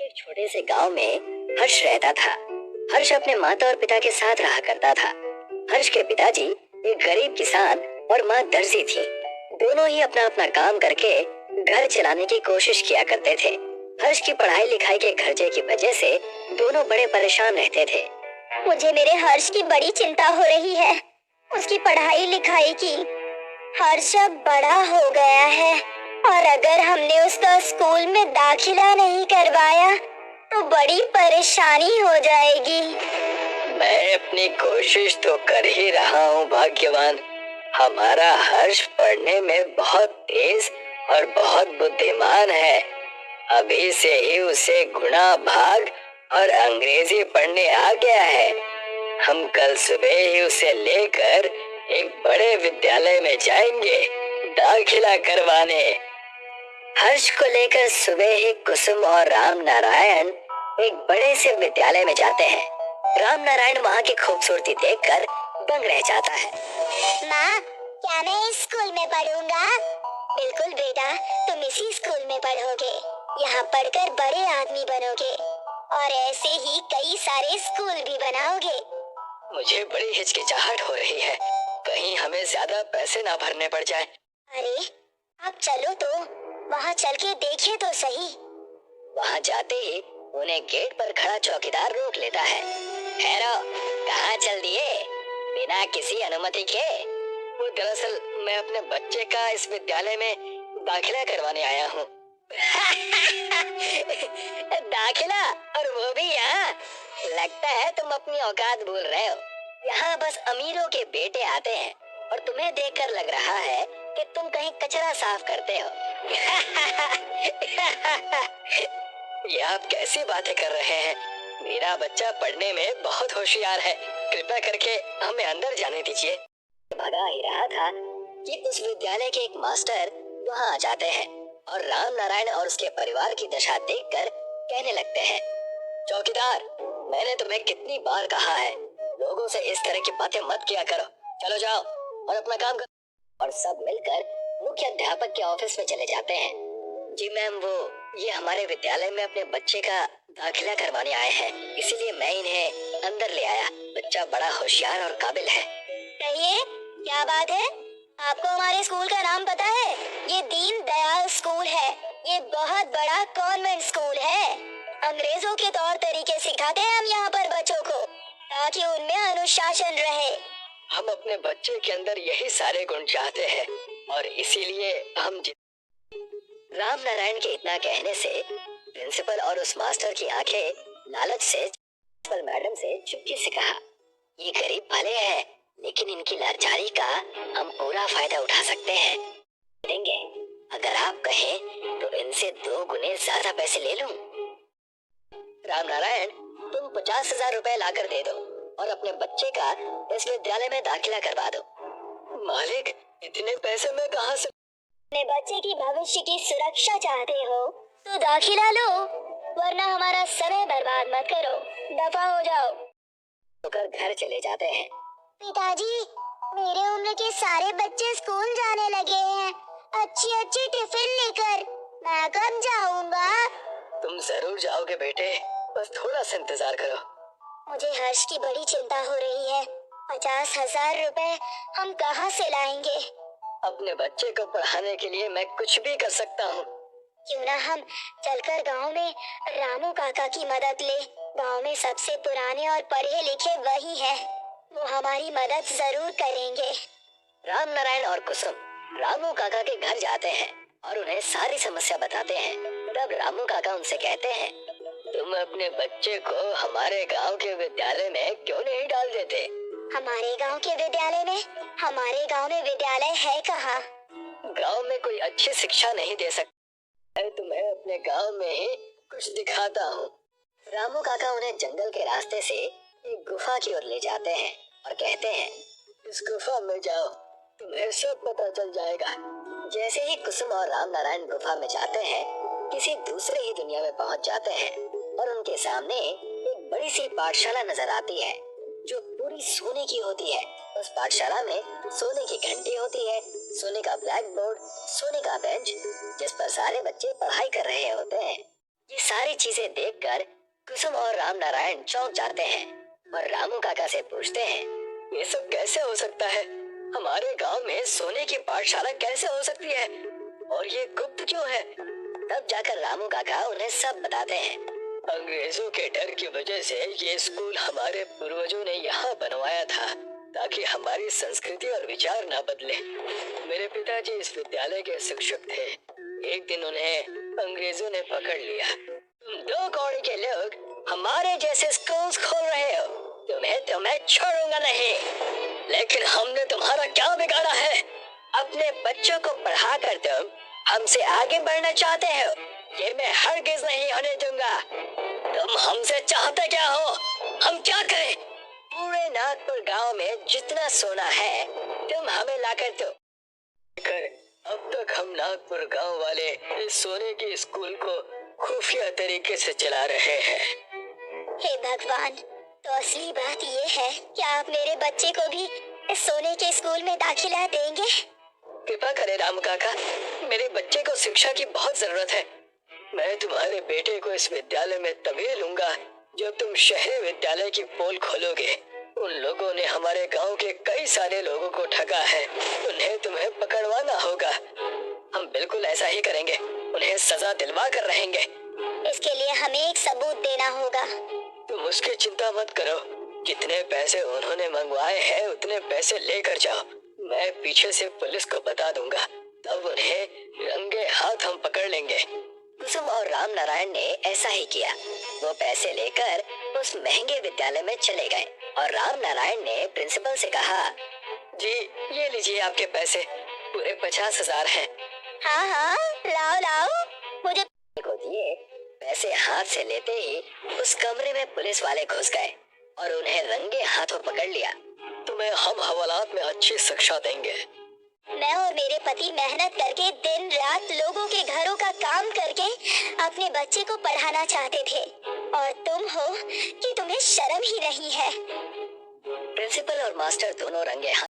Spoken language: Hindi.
एक छोटे से गांव में हर्ष रहता था। हर्ष अपने माता और पिता के साथ रहा करता था। हर्ष के पिताजी एक गरीब किसान और माँ दर्जी थी। दोनों ही अपना अपना काम करके घर चलाने की कोशिश किया करते थे। हर्ष की पढ़ाई लिखाई के खर्चे की वजह से दोनों बड़े परेशान रहते थे। मुझे मेरे हर्ष की बड़ी चिंता हो रही है, उसकी पढ़ाई लिखाई की। हर्ष अब बड़ा हो गया है और अगर हमने उसका स्कूल में दाखिला नहीं करवाया तो बड़ी परेशानी हो जाएगी। मैं अपनी कोशिश तो कर ही रहा हूँ भाग्यवान। हमारा हर्ष पढ़ने में बहुत तेज और बहुत बुद्धिमान है। अभी से ही उसे गुणा भाग और अंग्रेजी पढ़ने आ गया है। हम कल सुबह ही उसे लेकर एक बड़े विद्यालय में जाएंगे दाखिला करवाने। हर्ष को लेकर सुबह ही कुसुम और राम नारायण एक बड़े से विद्यालय में जाते हैं। राम नारायण वहाँ की खूबसूरती देखकर दंग रह जाता है। माँ, क्या मैं इस स्कूल में पढ़ूंगा? बिल्कुल बेटा, तुम इसी स्कूल में पढ़ोगे। यहाँ पढ़कर बड़े आदमी बनोगे और ऐसे ही कई सारे स्कूल भी बनाओगे। मुझे बड़ी हिचकिचाहट हो रही है, कहीं हमें ज्यादा पैसे ना भरने पड़ जाए। अरे आप चलो तो वहाँ चल के देखे तो सही। वहाँ जाते ही उन्हें गेट पर खड़ा चौकीदार रोक लेता है। ठहरो, कहाँ चल दिए बिना किसी अनुमति के? वो दरअसल मैं अपने बच्चे का इस विद्यालय में दाखिला करवाने आया हूँ। दाखिला, और वो भी यहाँ? लगता है तुम अपनी औकात भूल रहे हो। यहाँ बस अमीरों के बेटे आते हैं और तुम्हें देखकर लग रहा है कि तुम कहीं कचरा साफ करते हो। ये आप कैसी बातें कर रहे हैं? मेरा बच्चा पढ़ने में बहुत होशियार है, कृपया करके हमें अंदर जाने दीजिए। भगा ही रहा था कि उस विद्यालय के एक मास्टर वहाँ आ जाते हैं और राम नारायण और उसके परिवार की दशा देखकर कहने लगते हैं, चौकीदार, मैंने तुम्हें कितनी बार कहा है, लोगों से इस तरह की बातें मत किया करो। चलो जाओ और अपना काम करो। और सब मिलकर मुख्य अध्यापक के ऑफिस में चले जाते हैं। जी मैम, ये हमारे विद्यालय में अपने बच्चे का दाखिला करवाने आए हैं, इसीलिए मैं इन्हें अंदर ले आया। बच्चा बड़ा होशियार और काबिल है। कहिए, क्या बात है? आपको हमारे स्कूल का नाम पता है? ये दीन दयाल स्कूल है। ये बहुत बड़ा कॉन्वेंट स्कूल है। अंग्रेजों के तौर तरीके सिखाते हैं हम यहाँ पर बच्चों को, ताकि उनमें अनुशासन रहे। हम अपने बच्चे के अंदर यही सारे गुण चाहते हैं और इसीलिए हम राम नारायण के इतना कहने से प्रिंसिपल और उस मास्टर की आंखें लालच से प्रिंसिपल मैडम से चुपके से कहा, ये गरीब भले हैं, लेकिन इनकी लाचारी का हम पूरा फायदा उठा सकते हैं। देंगे, अगर आप कहें तो इनसे 2 गुने ज्यादा पैसे ले लूं। राम नारायण, तुम 50,000 रुपए लाकर दे दो और अपने बच्चे का इस विद्यालय में दाखिला करवा दो। मालिक, इतने पैसे मैं कहाँ से? अपने बच्चे की भविष्य की सुरक्षा चाहते हो तो दाखिला लो, वरना हमारा समय बर्बाद मत करो। दफा हो जाओ। होकर घर चले जाते हैं। पिताजी, मेरे उम्र के सारे बच्चे स्कूल जाने लगे हैं, अच्छी अच्छी टिफिन लेकर। मैं कब जाऊंगा? तुम जरूर जाओगे बेटे, बस थोड़ा सा इंतजार करो। मुझे हर्ष की बड़ी चिंता हो रही है। 50,000 रुपए हम कहाँ से लाएंगे? अपने बच्चे को पढ़ाने के लिए मैं कुछ भी कर सकता हूँ। क्यों ना हम चलकर गांव में रामू काका की मदद ले। गांव में सबसे पुराने और पढ़े लिखे वही हैं। वो हमारी मदद जरूर करेंगे। राम नारायण और कुसुम रामू काका के घर जाते हैं और उन्हें सारी समस्या बताते हैं। तब रामू काका उनसे कहते हैं, तुम अपने बच्चे को हमारे गांव के विद्यालय में क्यों नहीं डाल देते? हमारे गांव के विद्यालय में? हमारे गांव में विद्यालय है कहाँ? गांव में कोई अच्छी शिक्षा नहीं दे सकता। मैं तुम्हें अपने गांव में ही कुछ दिखाता हूँ। रामू काका उन्हें जंगल के रास्ते से एक गुफा की ओर ले जाते हैं और कहते हैं, इस गुफा में जाओ, तुम्हें सब पता चल जाएगा। जैसे ही कुसुम और राम नारायण गुफा में जाते हैं, किसी दूसरे ही दुनिया में पहुंच जाते हैं और उनके सामने एक बड़ी सी पाठशाला नजर आती है जो पूरी सोने की होती है। उस पाठशाला में सोने की घंटी होती है, सोने का ब्लैक बोर्ड, सोने का बेंच, जिस पर सारे बच्चे पढ़ाई कर रहे होते हैं। ये सारी चीजें देखकर कुसुम और राम नारायण चौंक जाते हैं और रामू काका से पूछते हैं, ये सब कैसे हो सकता है? हमारे गांव में सोने की पाठशाला कैसे हो सकती है? और ये गुप्त क्यों है? तब जाकर रामू काका उन्हें सब बताते हैं। अंग्रेजों के डर की वजह से ये स्कूल हमारे पूर्वजों ने यहाँ बनवाया था, ताकि हमारी संस्कृति और विचार न बदले। मेरे पिताजी इस विद्यालय के शिक्षक थे। एक दिन उन्हें अंग्रेजों ने पकड़ लिया। तुम दो कौड़ी के लोग हमारे जैसे स्कूल्स खोल रहे हो, तुम्हें छोड़ूंगा नहीं। लेकिन हमने तुम्हारा क्या बिगाड़ा है? अपने बच्चों को पढ़ाकर तुम हमसे आगे बढ़ना चाहते हो, ये मैं हरगिज नहीं होने दूंगा। तुम हमसे चाहते क्या हो? हम क्या करें? पूरे नागपुर गांव में जितना सोना है तुम हमें लाकर दो। अब तक हम नागपुर गांव वाले इस सोने की स्कूल को खुफिया तरीके से चला रहे हैं। हे भगवान, तो असली बात ये है, क्या आप मेरे बच्चे को भी इस सोने के स्कूल में दाखिला देंगे? कृपा करें राम काका, मेरे बच्चे को शिक्षा की बहुत जरूरत है। मैं तुम्हारे बेटे को इस विद्यालय में तभी लूंगा जब तुम शहरी विद्यालय की पोल खोलोगे। उन लोगों ने हमारे गांव के कई सारे लोगों को ठगा है, उन्हें तुम्हें पकड़वाना होगा। हम बिल्कुल ऐसा ही करेंगे, उन्हें सजा दिलवा कर रहेंगे। इसके लिए हमें एक सबूत देना होगा। तुम उसकी चिंता मत करो, जितने पैसे उन्होंने मंगवाए हैं उतने पैसे लेकर जाओ। मैं पीछे से पुलिस को बता दूंगा, तब उन्हें रंगे हाथ हम पकड़ लेंगे। कुसुम और राम नारायण ने ऐसा ही किया। वो पैसे लेकर उस महंगे विद्यालय में चले गए और राम नारायण ने प्रिंसिपल से कहा, जी ये लीजिए आपके पैसे, पूरे 50,000 हैं। हाँ हाँ, लाओ लाओ, मुझे को दिए। पैसे हाथ से लेते ही उस कमरे में पुलिस वाले घुस गए और उन्हें रंगे हाथों पकड़ लिया। तुम्हें हम हवालात में अच्छी शिक्षा देंगे। मैं और मेरे पति मेहनत करके दिन रात लोगों के घरों का काम करके अपने बच्चे को पढ़ाना चाहते थे, और तुम हो कि तुम्हें शर्म ही नहीं है। प्रिंसिपल और मास्टर दोनों रंगे हाथ